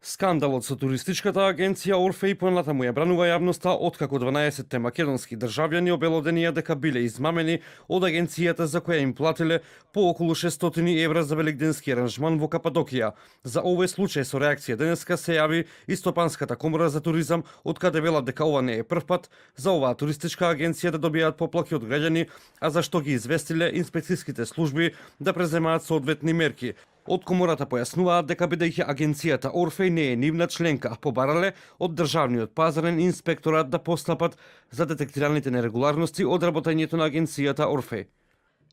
Скандалот со туристичката агенција Орфеј понатаму ја бранува јавноста откако 12 македонски државјани обелоденија дека биле измамени од агенцијата за која им платиле по околу 600 евра за великденски аранжман во Кападокија. За овој случај со реакција денеска се јави и Стопанската комора за туризам, од каде велат дека ова не е прв пат за оваа туристичка агенција да добијаат поплаки од граѓани, а зашто ги известиле инспекцијските служби да преземаат соодветни мерки. Од комората појаснуваат дека бидејќи агенцијата Орфеј не е нивна членка, побарале од државниот пазарен инспекторат да постапат за детектираните нерегуларности од работењето на агенцијата Орфеј.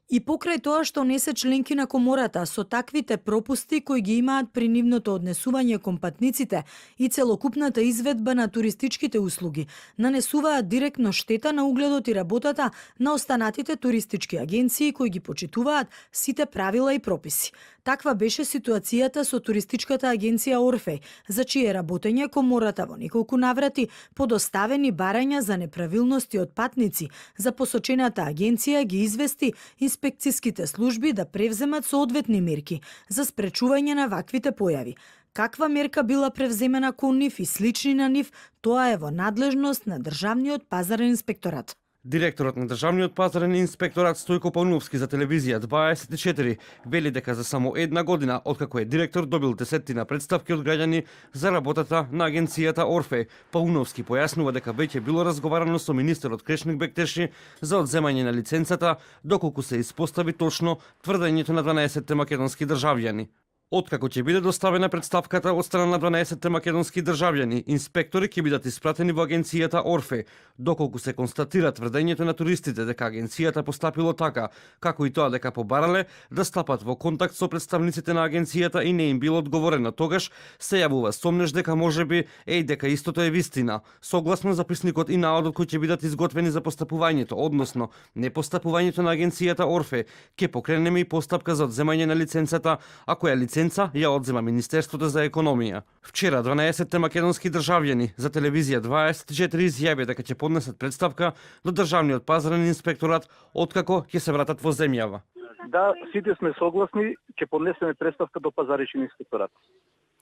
И покрај тоа што не се членки на комората, со таквите пропусти кои ги имаат при нивното однесување кон патниците и целокупната изведба на туристичките услуги, нанесуваат директно штета на угледот и работата на останатите туристички агенции кои ги почитуваат сите правила и прописи. Таква беше ситуацијата со туристичката агенција Орфеј, за чие работење комората во неколку наврати подоставени барања за неправилности од патници за посочената агенција ги извести инспекцијските служби да превземат соодветни мерки за спречување на ваквите појави. Каква мерка била превземена кон нив и слични на нив, тоа е во надлежност на Државниот пазарен инспекторат. Директорот на Државниот пазарен инспекторат Стојко Пауновски за телевизија 24 вели дека за само една година откако е директор добил десеттина представки од граѓани за работата на агенцијата Орфеј. Пауновски појаснува дека веќе било разговарано со министерот Крешник Бектеши за одземање на лиценцата доколку се испостави точно тврдењето на 12 македонски државјани. Откако ќе биде доставена представката од страна на 12 македонски државјани, инспектори ќе бидат испратени во агенцијата Орфеј, доколку се констатира тврдењето на туристите дека агенцијата постапило така, како и тоа дека побарале да стапат во контакт со представниците на агенцијата и не им било одговорено, тогаш се јавува сомнеш дека можеби дека истото е вистина. Согласно записникот и наодот кои ќе бидат изготвени за постапувањето, односно непостапувањето на агенцијата Орфеј, ќе покренеме и постапка за одземање на лиценцата, а која лиценца ја одзема Министерството за економија. Вчера 12 македонски државјани за телевизија 24 изјавија дека ќе поднесат представка до Државниот пазарен инспекторат откако ќе се вратат во земјава. Да, сите сме согласни, ќе поднесеме представка до Пазаричен инспекторат.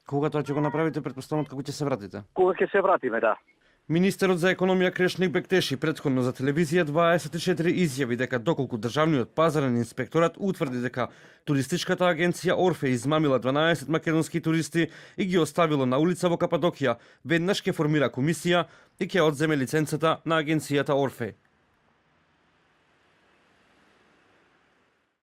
Кога тоа ќе го направите, претпоставам како ќе се вратите? Кога ќе се вратиме, да. Министерот за економија Крешник Бектеши претходно за телевизија 24 изјави дека доколку Државниот пазарен инспекторат утврди дека туристичката агенција Орфеј измамила 12 македонски туристи и ги оставило на улица во Кападокија, веднаш ќе формира комисија и ќе одземе лиценцата на агенцијата Орфеј.